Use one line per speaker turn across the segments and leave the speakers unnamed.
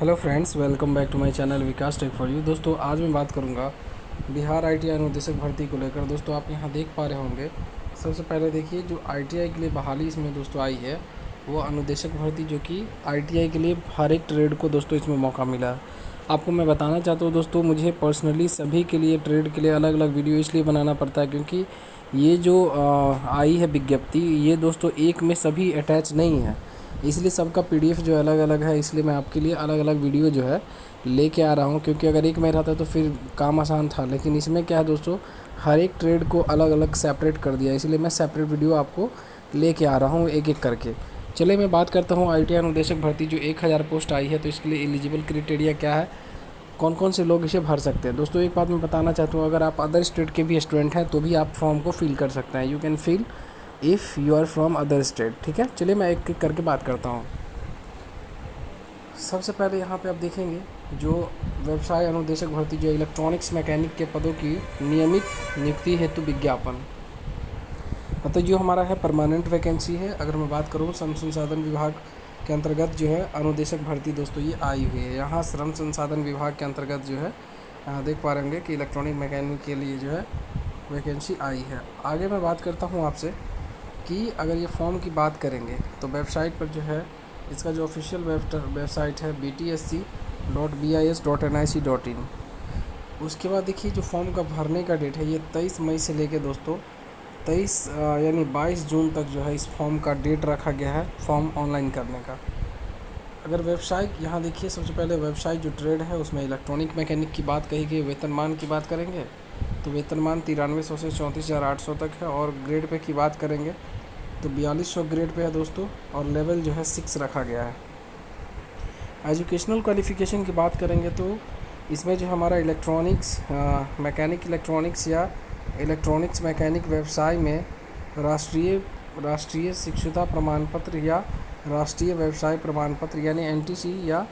Hello friends, welcome back to my channel Vikas tech for you. दोस्तों, आज मैं बात करूंगा बिहार आईटीआई अनुदेशक भर्ती को लेकर। दोस्तों, आप यहां देख पा रहे होंगे। सबसे पहले देखिए, जो आईटीआई के लिए बहाली इसमें दोस्तों आई है, वो अनुदेशक भर्ती, जो कि आईटीआई के लिए हर एक ट्रेड को दोस्तों इसमें मौका मिला है। आपको मैं बताना चाहता हूँ दोस्तों, मुझे पर्सनली सभी के लिए ट्रेड के लिए अलग अलग वीडियो इसलिए बनाना पड़ता है क्योंकि ये जो आई है विज्ञप्ति, ये दोस्तों एक में सभी अटैच नहीं है, इसलिए सबका पीडीएफ जो अलग अलग है। इसलिए मैं आपके लिए अलग अलग वीडियो जो है लेके आ रहा हूँ, क्योंकि अगर एक में रहता तो फिर काम आसान था, लेकिन इसमें क्या है दोस्तों, हर एक ट्रेड को अलग अलग सेपरेट कर दिया, इसलिए मैं सेपरेट वीडियो आपको लेके आ रहा हूँ एक एक करके। चलिए मैं बात करता हूँ आईटीआई अनुदेशक भर्ती जो 1000 पोस्ट आई है, तो इसके लिए एलिजिबल क्राइटेरिया क्या है, कौन कौन से लोग इसे भर सकते हैं। दोस्तों, एक बात मैं बताना चाहता हूँ, अगर आप अदर स्टेट के भी स्टूडेंट हैं तो भी आप फॉर्म को फिल कर सकते हैं। You can fill if you are from other state. ठीक है, चलिए मैं एक एक करके बात करता हूँ। सबसे पहले यहाँ पे आप देखेंगे जो व्यवसाय अनुदेशक भर्ती, जो इलेक्ट्रॉनिक्स मैकेनिक के पदों की नियमित नियुक्ति हेतु विज्ञापन, मतलब जो हमारा है परमानेंट वैकेंसी है। अगर मैं बात करूँ, श्रम संसाधन विभाग के अंतर्गत जो है अनुदेशक भर्ती दोस्तों ये आई हुई है। यहाँ श्रम संसाधन विभाग के अंतर्गत जो है देख पा रहे होंगे कि इलेक्ट्रॉनिक मैकेनिक के लिए जो है वैकेंसी आई है। आगे मैं बात करता हूँ आपसे कि अगर ये फॉर्म की बात करेंगे तो वेबसाइट पर जो है, इसका जो ऑफिशियल वेबसाइट है bts.bis.nic.in। उसके बाद देखिए, जो फॉर्म का भरने का डेट है, ये 23 मई से लेके दोस्तों 23 यानी 22 जून तक जो है इस फॉर्म का डेट रखा गया है फॉर्म ऑनलाइन करने का। अगर वेबसाइट यहाँ देखिए, सबसे पहले वेबसाइट जो ट्रेड है उसमें इलेक्ट्रॉनिक मैकेनिक की बात कही गई। वेतनमान की बात करेंगे तो वेतनमान 9300 से 34,800 तक है। और ग्रेड पे की बात करेंगे तो 4200 ग्रेड पे है दोस्तों, और लेवल जो है 6 रखा गया है। एजुकेशनल क्वालिफ़िकेशन की बात करेंगे तो इसमें जो हमारा इलेक्ट्रॉनिक्स मैकेनिक इलेक्ट्रॉनिक्स या इलेक्ट्रॉनिक्स मैकेनिक व्यवसाय में राष्ट्रीय शिक्षुता प्रमाण पत्र या राष्ट्रीय व्यवसाय प्रमाण पत्र यानी एनटीसी या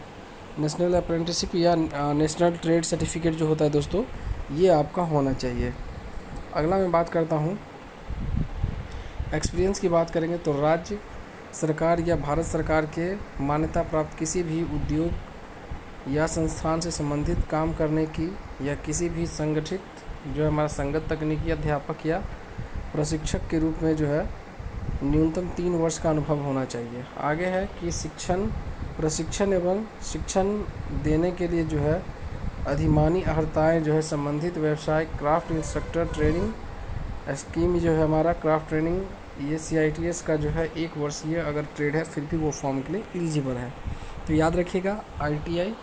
नेशनल अप्रेंटिसशिप या नेशनल ट्रेड सर्टिफिकेट जो होता है दोस्तों, ये आपका होना चाहिए। अगला मैं बात करता हूँ एक्सपीरियंस की। बात करेंगे तो राज्य सरकार या भारत सरकार के मान्यता प्राप्त किसी भी उद्योग या संस्थान से संबंधित काम करने की, या किसी भी संगठित जो है हमारा संगत तकनीकी अध्यापक या प्रशिक्षक के रूप में जो है न्यूनतम 3 वर्ष का अनुभव होना चाहिए। आगे है कि प्रशिक्षण एवं शिक्षण देने के लिए जो है अधिमानी अर्हताएँ जो है संबंधित व्यवसाय क्राफ्ट इंस्ट्रक्टर ट्रेनिंग स्कीम जो है हमारा क्राफ्ट ट्रेनिंग, ये CITS का जो है 1 वर्षीय अगर ट्रेड है फिर भी वो फॉर्म के लिए एलिजिबल है। तो याद रखिएगा, ITI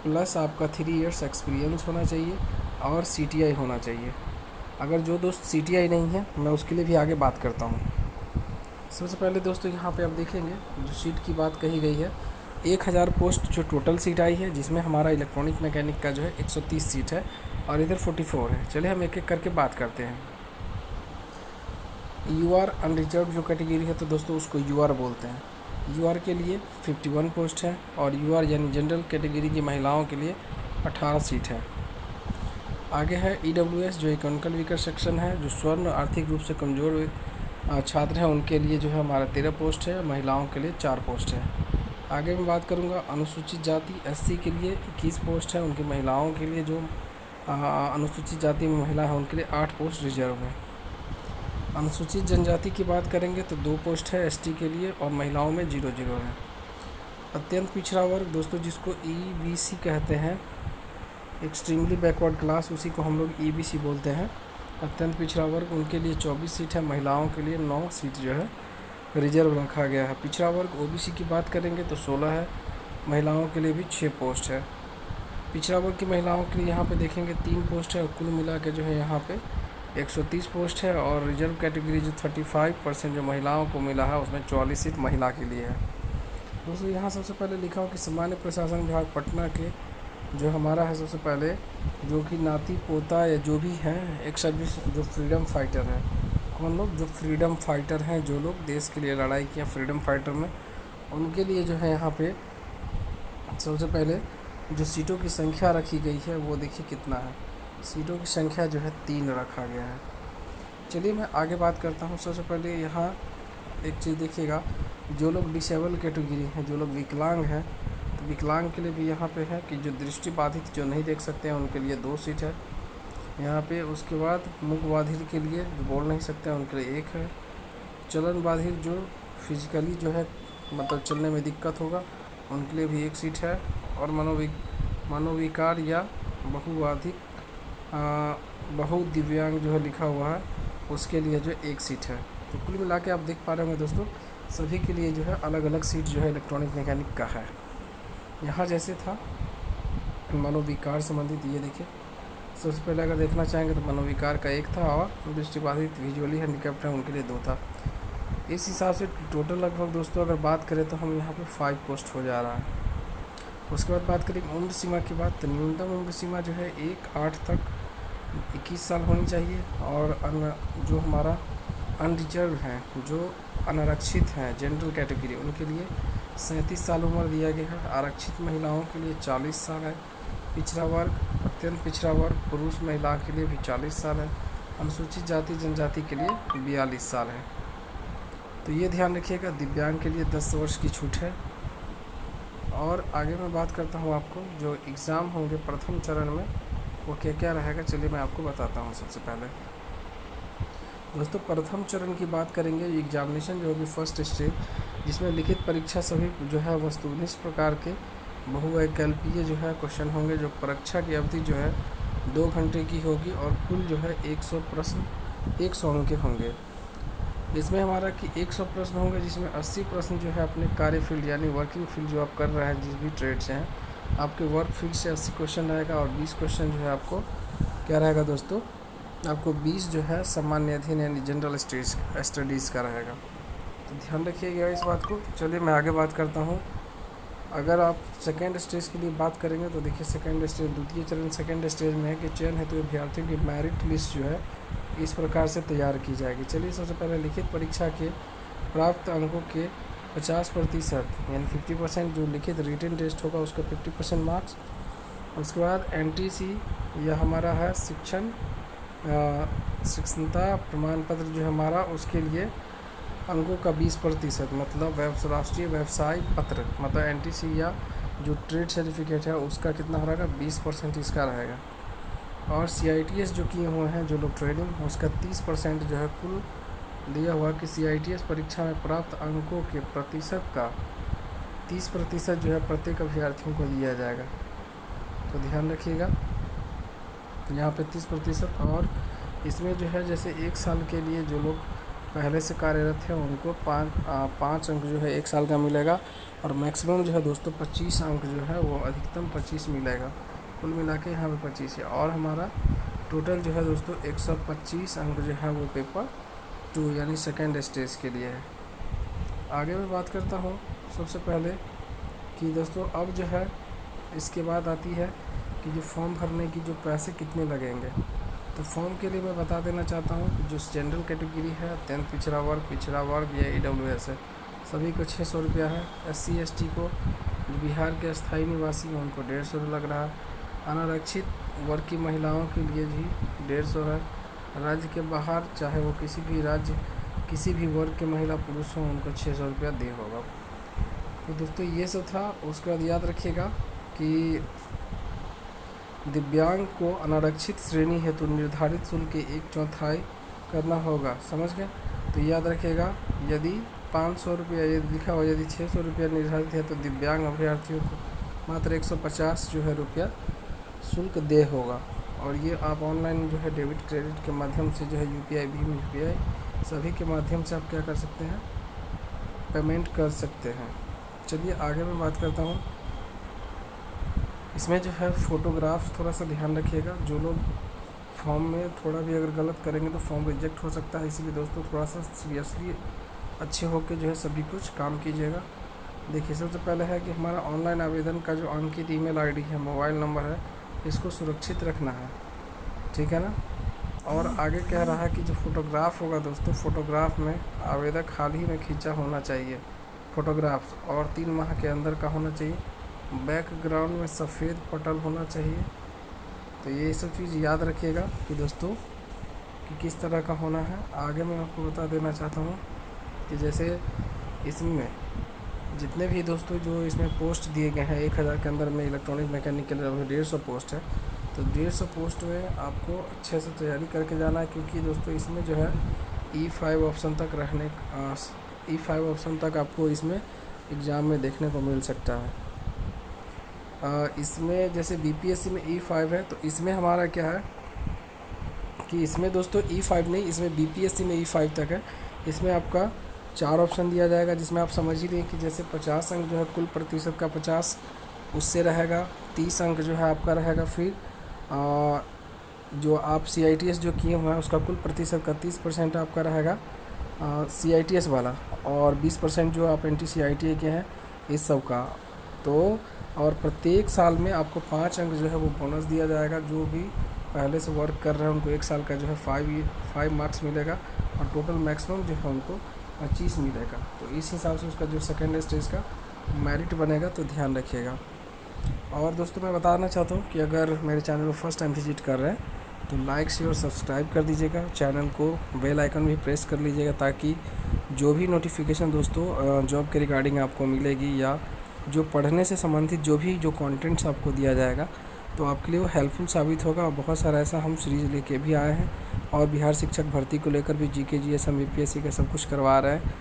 प्लस आपका 3 इयर्स एक्सपीरियंस होना चाहिए और CTI होना चाहिए। अगर जो दोस्त CTI नहीं है, मैं उसके लिए भी आगे बात करता हूँ। सबसे पहले दोस्तों यहाँ पे आप देखेंगे जो सीट की बात कही गई है, 1000 पोस्ट जो टोटल सीट आई है, जिसमें हमारा इलेक्ट्रॉनिक मैकेनिक का जो है 130 सीट है और इधर 44 है। चलिए हम एक एक करके बात करते हैं। UR अनरिजर्व जो कैटेगरी है तो दोस्तों उसको UR बोलते हैं। UR के लिए 51 पोस्ट है और UR यानी जनरल कैटेगरी की महिलाओं के लिए 18 सीट है। आगे है EWS जो इकोनॉमिकल वीकर सेक्शन है, जो स्वर्ण आर्थिक रूप से कमज़ोर छात्र हैं उनके लिए जो है हमारा 13 पोस्ट है, महिलाओं के लिए 4 पोस्ट है। आगे मैं बात करूँगा अनुसूचित जाति SC के लिए 21 पोस्ट है, उनकी महिलाओं के लिए जो अनुसूचित जाति में महिला है उनके लिए 8 पोस्ट रिजर्व है। अनुसूचित जनजाति की बात करेंगे तो 2 पोस्ट है ST के लिए और महिलाओं में 0 है। अत्यंत पिछड़ा वर्ग दोस्तों जिसको EBC कहते हैं, एक्सट्रीमली बैकवर्ड क्लास, उसी को हम लोग EBC बोलते हैं। अत्यंत पिछड़ा वर्ग, उनके लिए 24 सीट है, महिलाओं के लिए 9 सीट जो है रिजर्व रखा गया है। पिछड़ा वर्ग OBC की बात करेंगे तो 16 है, महिलाओं के लिए भी 6 पोस्ट है। पिछड़ा वर्ग की महिलाओं के लिए यहाँ पे देखेंगे 3 पोस्ट है और कुल मिला के जो है यहाँ पे 130 पोस्ट है। और रिजर्व कैटेगरी जो 35% जो महिलाओं को मिला है उसमें 44 सीट महिला के लिए है। दोस्तों यहाँ सबसे पहले लिखा हो कि सामान्य प्रशासन विभाग पटना के जो हमारा है, सबसे पहले जो कि नाती पोता या जो भी हैं एक सर्विस जो फ्रीडम फाइटर है, कौन लोग, जो फ्रीडम फाइटर हैं, जो लोग देश के लिए लड़ाई किया फ्रीडम फाइटर में, उनके लिए जो है यहाँ पे सबसे पहले जो सीटों की संख्या रखी गई है वो देखिए कितना है। सीटों की संख्या जो है 3 रखा गया है। चलिए मैं आगे बात करता हूँ। सबसे पहले यहाँ एक चीज़ देखिएगा, जो लोग डिसेबल कैटेगरी हैं, जो लोग विकलांग हैं, विकलांग के लिए भी यहाँ पे है कि जो दृष्टिबाधित जो नहीं देख सकते हैं उनके लिए 2 सीट है यहाँ पे। उसके बाद मूक बाधिर के लिए जो बोल नहीं सकते हैं उनके लिए 1 है। चलन बाधिर जो फिजिकली जो है मतलब चलने में दिक्कत होगा उनके लिए भी 1 सीट है। और मनोविकार या बहुबाधिक बहुदिव्यांग जो है लिखा हुआ है उसके लिए जो 1 सीट है। तो कुल मिला के आप देख पा रहे होंगे दोस्तों सभी के लिए जो है अलग अलग सीट जो है इलेक्ट्रॉनिक मैकेनिक का है। यहाँ जैसे था मनोविकार संबंधित, ये देखिए सबसे पहले अगर देखना चाहेंगे तो मनोविकार का 1 था और दृष्टिबाधित विजुअली हैंडिकैप्ड है उनके लिए 2 था। इस हिसाब से टोटल लगभग दोस्तों अगर बात करें तो हम यहाँ पे 5 पोस्ट हो जा रहा है। उसके बाद बात करेंगे उम्र सीमा की बात, तो न्यूनतम उम्र सीमा जो है 1/8 तक 21 साल होनी चाहिए। और जो हमारा अनरिजर्व हैं, जो अनारक्षित हैं जनरल कैटेगरी, उनके लिए 37 साल उम्र दिया गया है। आरक्षित महिलाओं के लिए 40 साल है। पिछड़ा वर्ग, अत्यंत पिछड़ा वर्ग पुरुष महिला के लिए भी 40 साल है। अनुसूचित जाति जनजाति के लिए 42 साल है। तो ये ध्यान रखिएगा, दिव्यांग के लिए 10 वर्ष की छूट है। और आगे मैं बात करता हूँ आपको जो एग्ज़ाम होंगे प्रथम चरण में वो क्या क्या रहेगा, चलिए मैं आपको बताता हूँ। सबसे पहले दोस्तों प्रथम चरण की बात करेंगे, एग्जामिनेशन जो होगी फर्स्ट स्टेज, जिसमें लिखित परीक्षा सभी जो है वस्तुनिष्ठ प्रकार के बहुवैकल्पीय जो है क्वेश्चन होंगे। जो परीक्षा की अवधि जो है 2 घंटे की होगी और कुल जो है 100 प्रश्न 100 अंक के होंगे। इसमें हमारा कि 100 प्रश्न होंगे जिसमें 80 प्रश्न जो है अपने कार्य फील्ड यानी वर्किंग फील्ड जो आप कर रहे हैं जिस भी ट्रेड से हैं आपके वर्क फील्ड से 80 क्वेश्चन रहेगा। और 20 क्वेश्चन जो है आपको क्या रहेगा दोस्तों, आपको 20 जो है सामान्य अध्ययन यानी जनरल स्टडीज़ का रहेगा। तो ध्यान रखिएगा इस बात को। चलिए मैं आगे बात करता हूँ। अगर आप सेकेंड स्टेज के लिए बात करेंगे तो देखिए सेकेंड स्टेज द्वितीय चरण सेकेंड स्टेज में है कि चयन हेतु अभ्यर्थियों की मेरिट लिस्ट जो है इस प्रकार से तैयार की जाएगी। चलिए सबसे पहले लिखित परीक्षा के प्राप्त अंकों के 50% यानी 50% जो लिखित रिटन टेस्ट होगा उसका 50% मार्क्स। उसके बाद NTC यह हमारा है शिक्षणता प्रमाण पत्र जो हमारा उसके लिए अंकों का 20% मतलब राष्ट्रीय व्यवसाय पत्र मतलब NTC या जो ट्रेड सर्टिफिकेट है उसका कितना हो रहेगा 20% इसका रहेगा। और CITS जो किए हुए हैं जो लोग ट्रेडिंग उसका 30% जो है कुल दिया हुआ कि CITS परीक्षा में प्राप्त अंकों के प्रतिशत का 30% जो है प्रत्येक अभ्यर्थियों को दिया जाएगा। तो ध्यान रखिएगा यहाँ पे 30%। और इसमें जो है जैसे 1 साल के लिए जो लोग पहले से कार्यरत हैं उनको 5 अंक जो है 1 साल का मिलेगा। और मैक्सिमम जो है दोस्तों 25 अंक जो है वो अधिकतम 25 मिलेगा। कुल मिला के यहाँ पे 25 है। और हमारा टोटल जो है दोस्तों 125 अंक जो है वो पेपर 2 यानी सेकेंड स्टेज के लिए है। आगे मैं बात करता हूँ सबसे पहले कि दोस्तों अब जो है इसके बाद आती है कि जो फॉर्म भरने की जो पैसे कितने लगेंगे। तो फॉर्म के लिए मैं बता देना चाहता हूँ कि जो जनरल कैटेगरी है अत्यंत पिछड़ा वर्ग या EWS है सभी को 600 रुपया है। SC ST को जो बिहार के स्थायी निवासी हैं उनको 150 लग रहा है। अनारक्षित वर्ग की महिलाओं के लिए भी 150 है। राज्य के बाहर चाहे वो किसी भी राज्य किसी भी वर्ग के महिला पुरुष हों उनको 600 रुपया दे होगा। तो दोस्तों ये सब था। उसके बाद याद रखिएगा कि दिव्यांग को अनारक्षित श्रेणी हेतु निर्धारित शुल्क के 1/4 करना होगा, समझ गए। तो याद रखिएगा यदि 500 रुपया यदि लिखा हुआ यदि 600 रुपया निर्धारित है तो दिव्यांग अभ्यर्थियों को मात्र 150 जो है रुपया शुल्क दे होगा। और ये आप ऑनलाइन जो है डेबिट क्रेडिट के माध्यम से जो है UPI भीम UPI सभी के माध्यम से आप क्या कर सकते हैं पेमेंट कर सकते हैं। चलिए आगे मैं बात करता हूँ। इसमें जो है फ़ोटोग्राफ थोड़ा सा ध्यान रखिएगा। जो लोग फॉर्म में थोड़ा भी अगर गलत करेंगे तो फॉर्म रिजेक्ट हो सकता है, इसलिए दोस्तों थोड़ा सा सीरियसली अच्छे होकर जो है सभी कुछ काम कीजिएगा। देखिए सबसे पहले है कि हमारा ऑनलाइन आवेदन का जो अंकित email ID है मोबाइल नंबर है इसको सुरक्षित रखना है, ठीक है ना। और आगे कह रहा है कि जो फ़ोटोग्राफ होगा दोस्तों फ़ोटोग्राफ में आवेदक हाल ही में खींचा होना चाहिए फ़ोटोग्राफ और 3 माह के अंदर का होना चाहिए। बैकग्राउंड में सफ़ेद पटल होना चाहिए। तो ये सब चीज़ याद रखिएगा कि दोस्तों कि किस तरह का होना है। आगे मैं आपको बता देना चाहता हूँ कि जैसे इसमें जितने भी दोस्तों जो इसमें पोस्ट दिए गए हैं 1000 के अंदर में इलेक्ट्रॉनिक मैकेनिकल 150 पोस्ट है। तो 150 पोस्ट में आपको अच्छे से तैयारी करके जाना है, क्योंकि दोस्तों इसमें जो है E5 ऑप्शन तक E5 ऑप्शन तक आपको इसमें एग्ज़ाम में देखने को मिल सकता है। इसमें जैसे BPSC में E5 है, तो इसमें हमारा क्या है कि इसमें दोस्तों E5 नहीं, इसमें BPSC में E5 तक है। इसमें आपका 4 ऑप्शन दिया जाएगा, जिसमें आप समझ ही लें कि जैसे 50 अंक जो है कुल प्रतिशत का 50 उससे रहेगा, 30 अंक जो है आपका रहेगा। फिर जो आप CITS जो किए हुए हैं उसका कुल प्रतिशत का 30% आपका रहेगा CITS वाला, और 20% जो आप NT-CITA के हैं इस सब का। तो और प्रत्येक साल में आपको 5 अंक जो है वो बोनस दिया जाएगा। जो भी पहले से वर्क कर रहे हैं उनको 1 साल का जो है 5 मार्क्स मिलेगा, और टोटल मैक्सिमम जो है उनको 25 मिलेगा। तो इस हिसाब से उसका जो सेकेंड स्टेज का मेरिट बनेगा, तो ध्यान रखिएगा। और दोस्तों मैं बताना चाहता हूँ कि अगर मेरे चैनल को फर्स्ट टाइम विजिट कर रहे हैं तो लाइक शेयर सब्सक्राइब कर दीजिएगा, चैनल को बेल आइकन भी प्रेस कर लीजिएगा, ताकि जो भी नोटिफिकेशन दोस्तों जॉब के रिगार्डिंग आपको मिलेगी या जो पढ़ने से संबंधित जो कंटेंट्स आपको दिया जाएगा, तो आपके लिए वो हेल्पफुल साबित होगा। और बहुत सारा ऐसा हम सीरीज़ लेके भी आए हैं, और बिहार शिक्षक भर्ती को लेकर भी GK GS हम BPSC का सब कुछ करवा रहे हैं।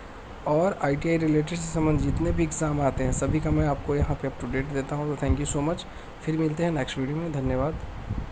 और ITI रिलेटेड से संबंधित जितने भी एग्ज़ाम आते हैं सभी का मैं आपको यहाँ पे अप टू डेट देता हूँ। तो थैंक यू सो मच। फिर मिलते हैं नेक्स्ट वीडियो में। धन्यवाद।